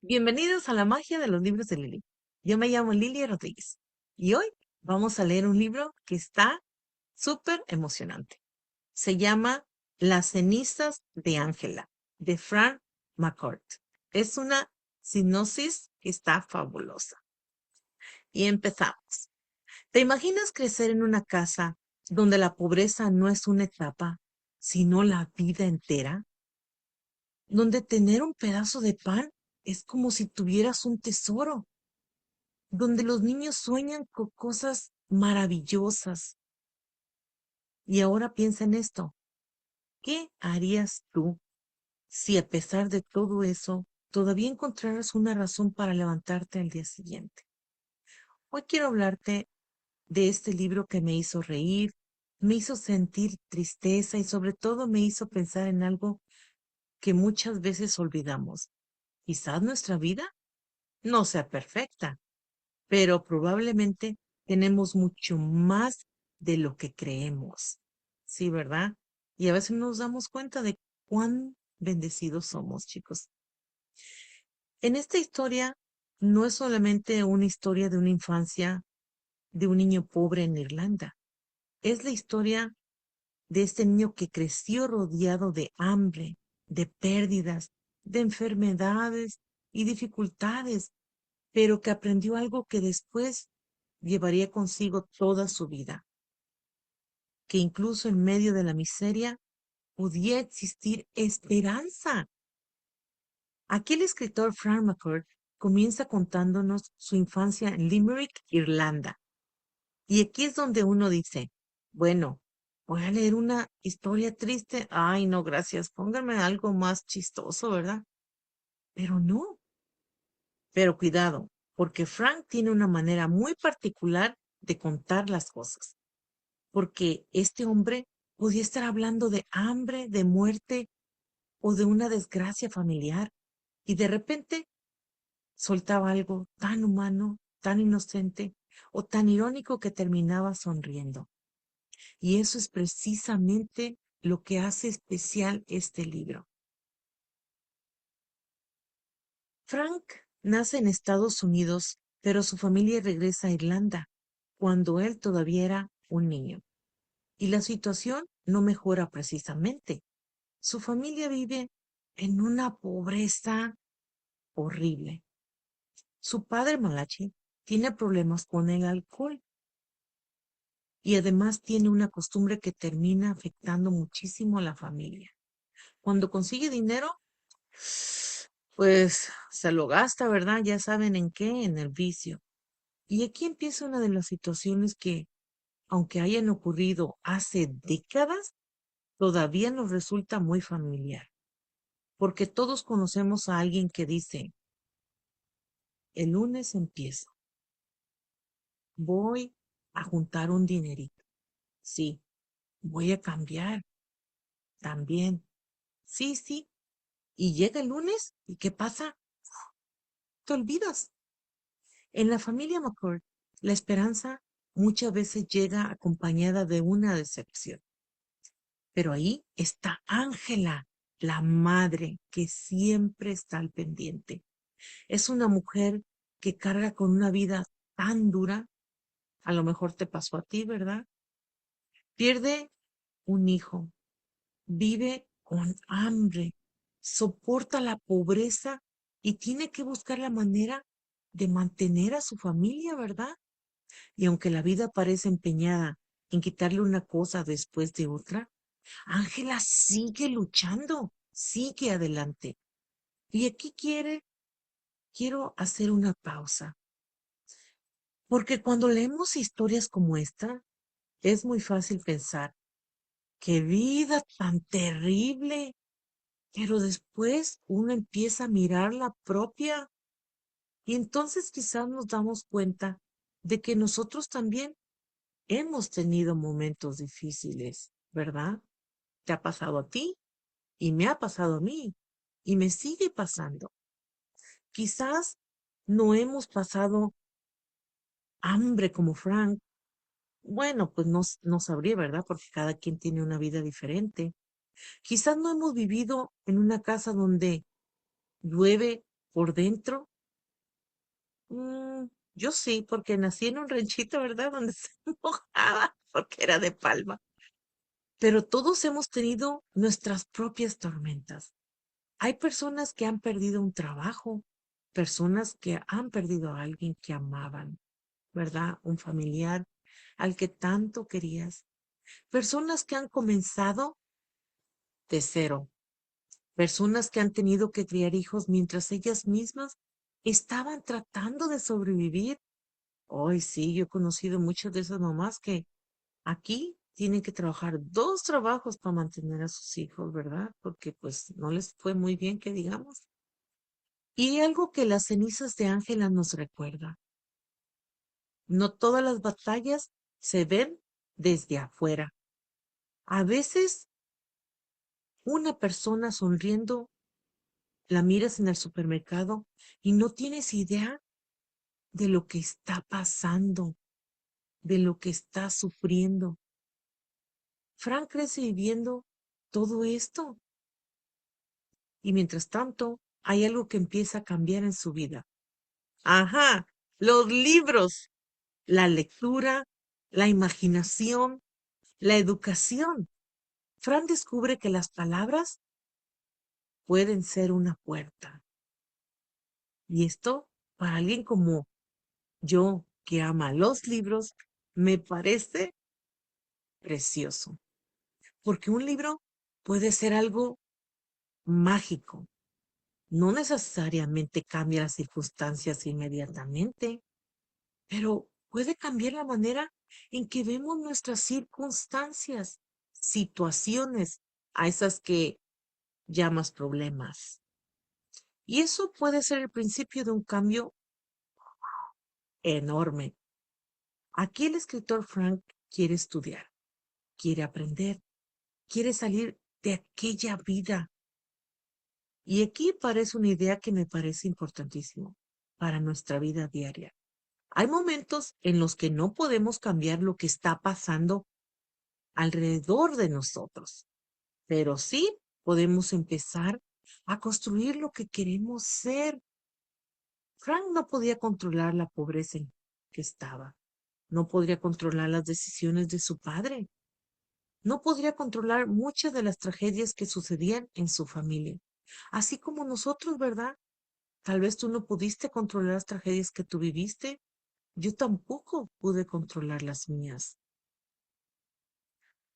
Bienvenidos a la magia de los libros de Lili. Yo me llamo Lili Rodríguez y hoy vamos a leer un libro que está súper emocionante. Se llama Las cenizas de Ángela, de Fran McCourt. Es una sinopsis que está fabulosa. Y empezamos. ¿Te imaginas crecer en una casa donde la pobreza no es una etapa, sino la vida entera? Donde tener un pedazo de pan es como si tuvieras un tesoro, donde los niños sueñan con cosas maravillosas. Y ahora piensa en esto, ¿qué harías tú si a pesar de todo eso todavía encontraras una razón para levantarte al día siguiente? Hoy quiero hablarte de este libro que me hizo reír, me hizo sentir tristeza y sobre todo me hizo pensar en algo que muchas veces olvidamos. Quizás nuestra vida no sea perfecta, pero probablemente tenemos mucho más de lo que creemos. Sí, ¿verdad? Y a veces no nos damos cuenta de cuán bendecidos somos, chicos. En esta historia no es solamente una historia de una infancia de un niño pobre en Irlanda. Es la historia de este niño que creció rodeado de hambre, de pérdidas, de enfermedades y dificultades, pero que aprendió algo que después llevaría consigo toda su vida, que incluso en medio de la miseria podía existir esperanza. Aquí el escritor Frank McCourt comienza contándonos su infancia en Limerick, Irlanda. Y aquí es donde uno dice, bueno, voy a leer una historia triste. Ay, no, gracias, pónganme algo más chistoso, ¿verdad? Pero no, pero cuidado, porque Frank tiene una manera muy particular de contar las cosas. Porque este hombre podía estar hablando de hambre, de muerte o de una desgracia familiar y de repente soltaba algo tan humano, tan inocente o tan irónico que terminaba sonriendo. Y eso es precisamente lo que hace especial este libro. Frank nace en Estados Unidos, pero su familia regresa a Irlanda cuando él todavía era un niño. Y la situación no mejora precisamente. Su familia vive en una pobreza horrible. Su padre Malachi tiene problemas con el alcohol y además tiene una costumbre que termina afectando muchísimo a la familia. Cuando consigue dinero, pues se lo gasta, ¿verdad? Ya saben en qué, en el vicio. Y aquí empieza una de las situaciones que, aunque hayan ocurrido hace décadas, todavía nos resulta muy familiar, porque todos conocemos a alguien que dice, el lunes empiezo, voy a juntar un dinerito. Sí, voy a cambiar también. Sí, sí. Y llega el lunes y ¿qué pasa? Te olvidas. En la familia McCord, la esperanza muchas veces llega acompañada de una decepción. Pero ahí está Ángela, la madre que siempre está al pendiente. Es una mujer que carga con una vida tan dura. A lo mejor te pasó a ti, ¿verdad? Pierde un hijo, vive con hambre, soporta la pobreza y tiene que buscar la manera de mantener a su familia, ¿verdad? Y aunque la vida parece empeñada en quitarle una cosa después de otra, Ángela sigue luchando, sigue adelante. Y aquí quiero hacer una pausa, porque cuando leemos historias como esta, es muy fácil pensar, qué vida tan terrible. Pero después uno empieza a mirar la propia y entonces quizás nos damos cuenta de que nosotros también hemos tenido momentos difíciles, ¿verdad? Te ha pasado a ti y me ha pasado a mí y me sigue pasando. Quizás no hemos pasado hambre como Frank. Bueno, pues no sabría, ¿verdad? Porque cada quien tiene una vida diferente. Quizás no hemos vivido en una casa donde llueve por dentro, mm, yo sí, porque nací en un ranchito, ¿verdad? Donde se mojaba, porque era de palma. Pero todos hemos tenido nuestras propias tormentas. Hay personas que han perdido un trabajo, personas que han perdido a alguien que amaban, ¿verdad? Un familiar al que tanto querías. Personas que han comenzado de cero. Personas que han tenido que criar hijos mientras ellas mismas estaban tratando de sobrevivir. Hoy sí, yo he conocido muchas de esas mamás que aquí tienen que trabajar dos trabajos para mantener a sus hijos, ¿verdad? Porque pues no les fue muy bien, que digamos. Y algo que las cenizas de Ángela nos recuerda, no todas las batallas se ven desde afuera. A veces una persona sonriendo, la miras en el supermercado y no tienes idea de lo que está pasando, de lo que está sufriendo. Frank crece viviendo todo esto y mientras tanto hay algo que empieza a cambiar en su vida. Ajá, los libros, la lectura, la imaginación, la educación. Fran descubre que las palabras pueden ser una puerta. Y esto, para alguien como yo, que ama los libros, me parece precioso. Porque un libro puede ser algo mágico. No necesariamente cambia las circunstancias inmediatamente, pero puede cambiar la manera en que vemos nuestras circunstancias, situaciones, a esas que llamas problemas. Y eso puede ser el principio de un cambio enorme. Aquí el escritor Frank quiere estudiar, quiere aprender, quiere salir de aquella vida. Y aquí parece una idea que me parece importantísimo para nuestra vida diaria. Hay momentos en los que no podemos cambiar lo que está pasando alrededor de nosotros, pero sí podemos empezar a construir lo que queremos ser. Frank no podía controlar la pobreza en que estaba, no podría controlar las decisiones de su padre, no podría controlar muchas de las tragedias que sucedían en su familia, así como nosotros, ¿verdad? Tal vez tú no pudiste controlar las tragedias que tú viviste, yo tampoco pude controlar las mías,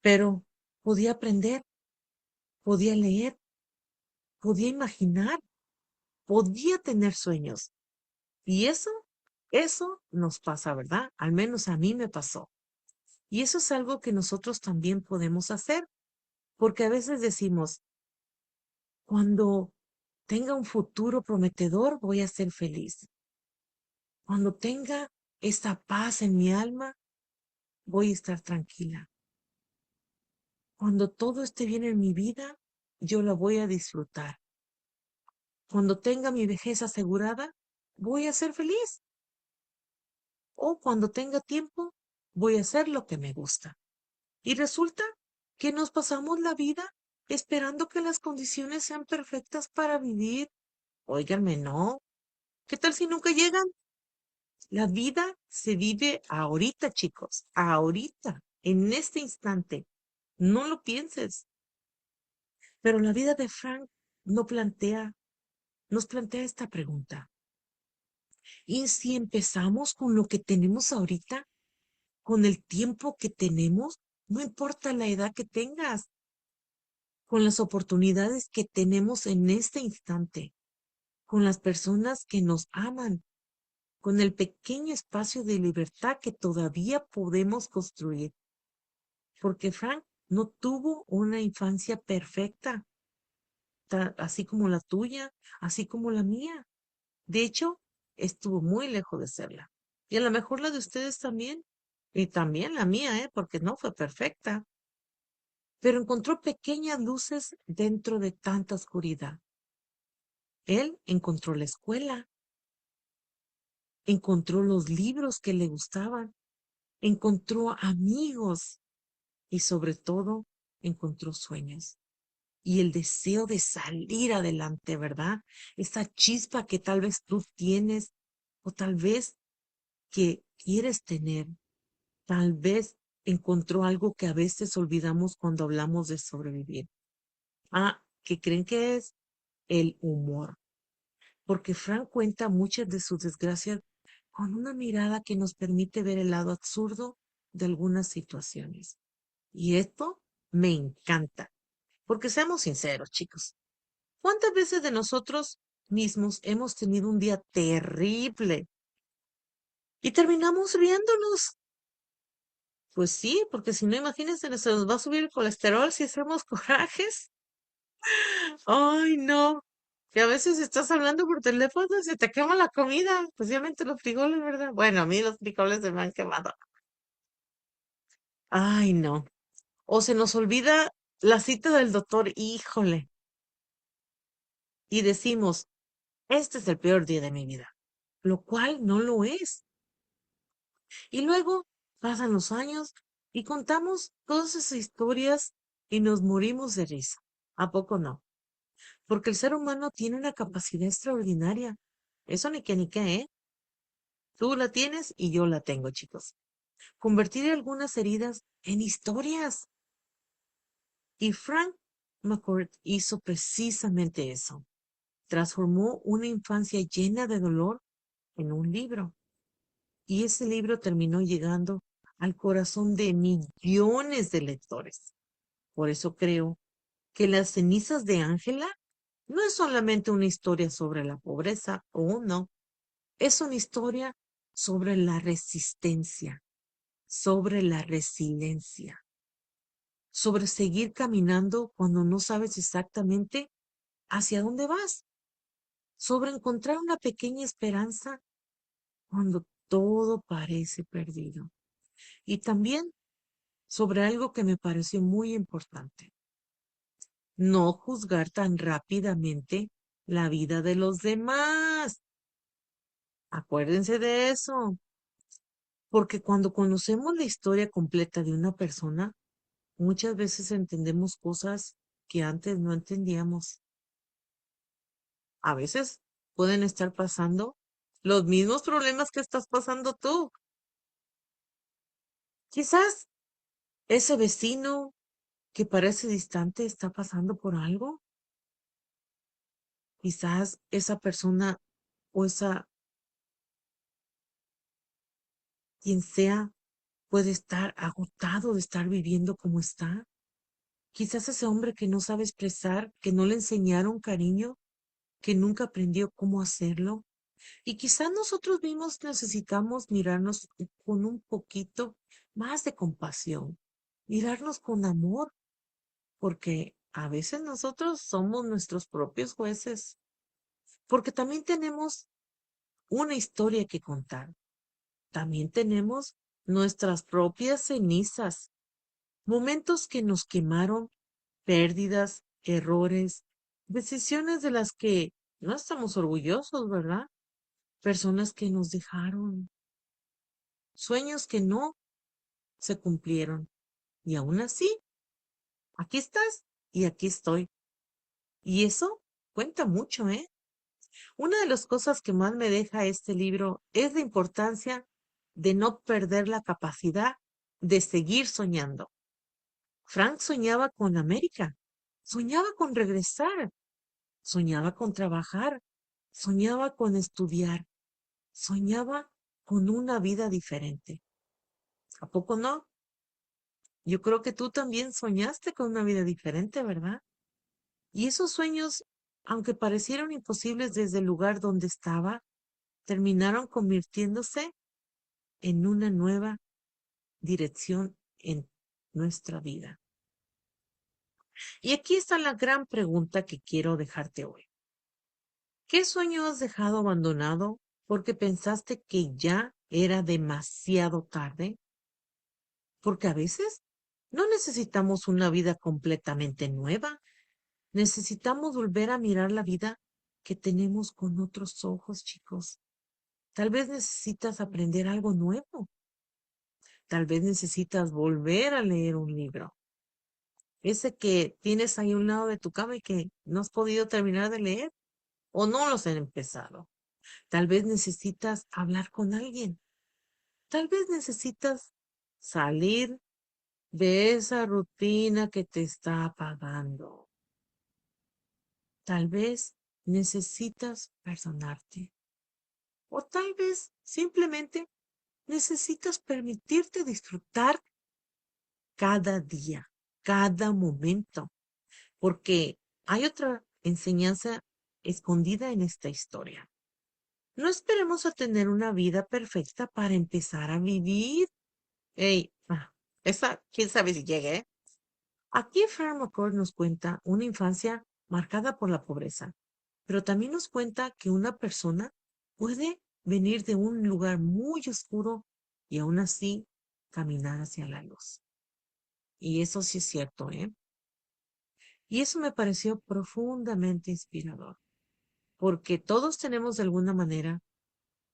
pero podía aprender, podía leer, podía imaginar, podía tener sueños. Y eso nos pasa, ¿verdad? Al menos a mí me pasó. Y eso es algo que nosotros también podemos hacer, porque a veces decimos, cuando tenga un futuro prometedor, voy a ser feliz. Cuando tenga esa paz en mi alma, voy a estar tranquila. Cuando todo esté bien en mi vida, yo la voy a disfrutar. Cuando tenga mi vejez asegurada, voy a ser feliz. O cuando tenga tiempo, voy a hacer lo que me gusta. Y resulta que nos pasamos la vida esperando que las condiciones sean perfectas para vivir. Óiganme, no. ¿Qué tal si nunca llegan? La vida se vive ahorita, chicos, ahorita, en este instante. No lo pienses. Pero la vida de Frank no nos plantea esta pregunta. ¿Y si empezamos con lo que tenemos ahorita, con el tiempo que tenemos, no importa la edad que tengas, con las oportunidades que tenemos en este instante, con las personas que nos aman, con el pequeño espacio de libertad que todavía podemos construir? Porque Frank no tuvo una infancia perfecta, así como la tuya, así como la mía. De hecho, estuvo muy lejos de serla. Y a lo mejor la de ustedes también. Y también la mía, ¿eh? Porque no fue perfecta. Pero encontró pequeñas luces dentro de tanta oscuridad. Él encontró la escuela, encontró los libros que le gustaban, encontró amigos y sobre todo encontró sueños. y el deseo de salir adelante, ¿verdad? Esa chispa que tal vez tú tienes o tal vez que quieres tener, tal vez encontró algo que a veces olvidamos cuando hablamos de sobrevivir. Ah, ¿qué creen que es? El humor. Porque Frank cuenta muchas de sus desgracias con una mirada que nos permite ver el lado absurdo de algunas situaciones. Y esto me encanta, porque seamos sinceros, chicos. ¿Cuántas veces de nosotros mismos hemos tenido un día terrible y terminamos riéndonos? Pues sí, porque si no, imagínense, se nos va a subir el colesterol si hacemos corajes. Ay, no. Que a veces estás hablando por teléfono y se te quema la comida, especialmente los frijoles, ¿verdad? Bueno, a mí los frijoles se me han quemado. Ay, no. O se nos olvida la cita del doctor, híjole, y decimos, este es el peor día de mi vida, lo cual no lo es. Y luego pasan los años y contamos todas esas historias y nos morimos de risa. ¿A poco no? Porque el ser humano tiene una capacidad extraordinaria. Eso ni qué, ¿eh? Tú la tienes y yo la tengo, chicos. Convertir algunas heridas en historias. Y Frank McCourt hizo precisamente eso. Transformó una infancia llena de dolor en un libro. Y ese libro terminó llegando al corazón de millones de lectores. Por eso creo que Las cenizas de Ángela no es solamente una historia sobre la pobreza, o no, es una historia sobre la resistencia, sobre la resiliencia, sobre seguir caminando cuando no sabes exactamente hacia dónde vas, sobre encontrar una pequeña esperanza cuando todo parece perdido. Y también sobre algo que me pareció muy importante, no juzgar tan rápidamente la vida de los demás. Acuérdense de eso, porque cuando conocemos la historia completa de una persona, muchas veces entendemos cosas que antes no entendíamos. A veces pueden estar pasando los mismos problemas que estás pasando tú. Quizás ese vecino que parece distante está pasando por algo. Quizás esa persona o esa quien sea puede estar agotado de estar viviendo como está. Quizás ese hombre que no sabe expresar, que no le enseñaron cariño, que nunca aprendió cómo hacerlo. Y quizás nosotros mismos necesitamos mirarnos con un poquito más de compasión, mirarnos con amor, porque a veces nosotros somos nuestros propios jueces, porque también tenemos una historia que contar. También tenemos nuestras propias cenizas, momentos que nos quemaron, pérdidas, errores, decisiones de las que no estamos orgullosos, ¿verdad? Personas que nos dejaron, sueños que no se cumplieron. Y aún así, aquí estás y aquí estoy. Y eso cuenta mucho, ¿eh? Una de las cosas que más me deja este libro es la importancia de no perder la capacidad de seguir soñando. Frank soñaba con América, soñaba con regresar, soñaba con trabajar, soñaba con estudiar, soñaba con una vida diferente. ¿A poco no? Yo creo que tú también soñaste con una vida diferente, ¿verdad? Y esos sueños, aunque parecieron imposibles desde el lugar donde estaba, terminaron convirtiéndose en una nueva dirección en nuestra vida. Y aquí está la gran pregunta que quiero dejarte hoy. ¿Qué sueño has dejado abandonado porque pensaste que ya era demasiado tarde? Porque a veces no necesitamos una vida completamente nueva. Necesitamos volver a mirar la vida que tenemos con otros ojos, chicos. Tal vez necesitas aprender algo nuevo. Tal vez necesitas volver a leer un libro. ese que tienes ahí a un lado de tu cama y que no has podido terminar de leer o no los han empezado. Tal vez necesitas hablar con alguien. Tal vez necesitas salir de esa rutina que te está apagando. Tal vez necesitas perdonarte. O tal vez simplemente necesitas permitirte disfrutar cada día, cada momento, porque hay otra enseñanza escondida en esta historia. No esperemos a tener una vida perfecta para empezar a vivir. Ey, esa, quién sabe si llegue, ¿eh? Aquí Fran McCord nos cuenta una infancia marcada por la pobreza, pero también nos cuenta que una persona puede venir de un lugar muy oscuro y aún así caminar hacia la luz. Y eso sí es cierto, ¿eh? Y eso me pareció profundamente inspirador, porque todos tenemos de alguna manera,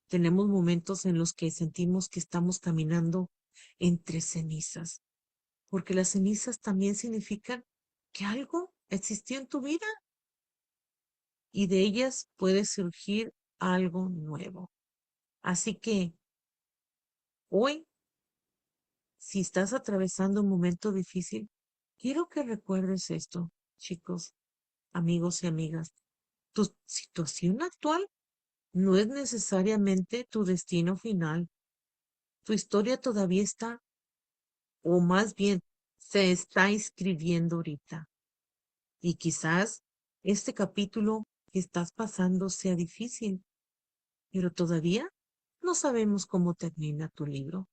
tenemos momentos en los que sentimos que estamos caminando entre cenizas, porque las cenizas también significan que algo existió en tu vida y de ellas puede surgir algo nuevo. Así que hoy, si estás atravesando un momento difícil, quiero que recuerdes esto, chicos, amigos y amigas. Tu situación actual no es necesariamente tu destino final. Tu historia todavía está, o más bien, se está escribiendo ahorita. Y quizás este capítulo que estás pasando sea difícil, pero todavía no sabemos cómo termina tu libro.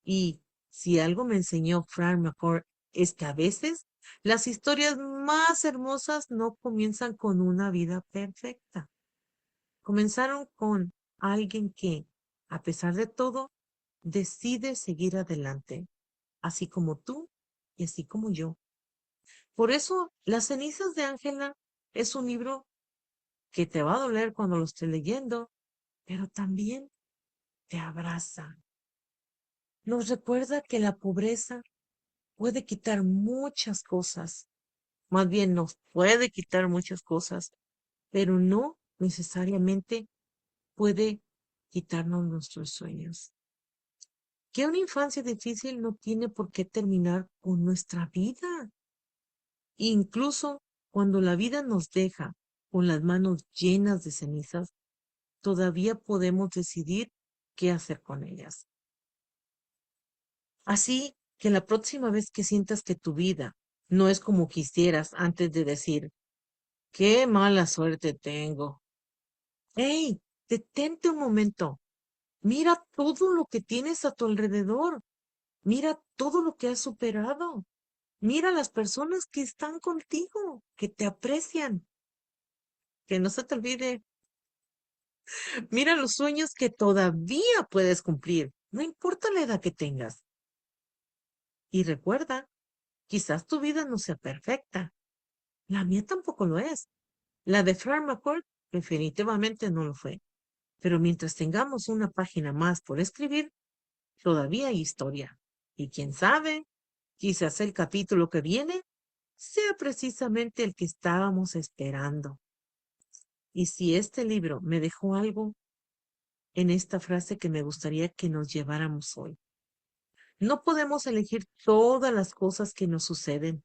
Y si algo me enseñó Frank McCord es que a veces las historias más hermosas no comienzan con una vida perfecta. Comenzaron con alguien que, a pesar de todo, decide seguir adelante, así como tú y así como yo. Por eso, Las cenizas de Ángela es un libro que te va a doler cuando lo estés leyendo, pero también te abraza. Nos recuerda que la pobreza puede quitar muchas cosas, más bien nos puede quitar muchas cosas, pero no necesariamente puede quitarnos nuestros sueños. Que una infancia difícil no tiene por qué terminar con nuestra vida. Incluso cuando la vida nos deja con las manos llenas de cenizas, todavía podemos decidir qué hacer con ellas. Así que la próxima vez que sientas que tu vida no es como quisieras antes de decir, qué mala suerte tengo. ¡Hey! Detente un momento. Mira todo lo que tienes a tu alrededor. Mira todo lo que has superado. Mira las personas que están contigo, que te aprecian. Que no se te olvide. Mira los sueños que todavía puedes cumplir. No importa la edad que tengas. Y recuerda, quizás tu vida no sea perfecta. La mía tampoco lo es. La de Frank McCord definitivamente no lo fue. Pero mientras tengamos una página más por escribir, todavía hay historia. Y quién sabe, quizás el capítulo que viene sea precisamente el que estábamos esperando. Y si este libro me dejó algo en esta frase que me gustaría que nos lleváramos hoy. No podemos elegir todas las cosas que nos suceden,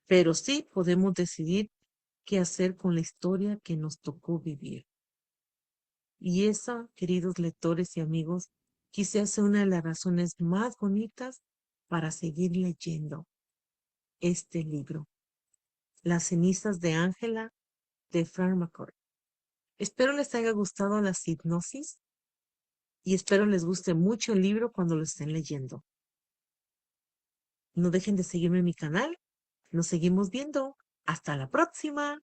pero sí podemos decidir qué hacer con la historia que nos tocó vivir. Y esa, queridos lectores y amigos, quizás sea una de las razones más bonitas para seguir leyendo este libro, Las cenizas de Ángela de Frank McCord. Espero les haya gustado la hipnosis y espero les guste mucho el libro cuando lo estén leyendo. No dejen de seguirme en mi canal. Nos seguimos viendo. Hasta la próxima.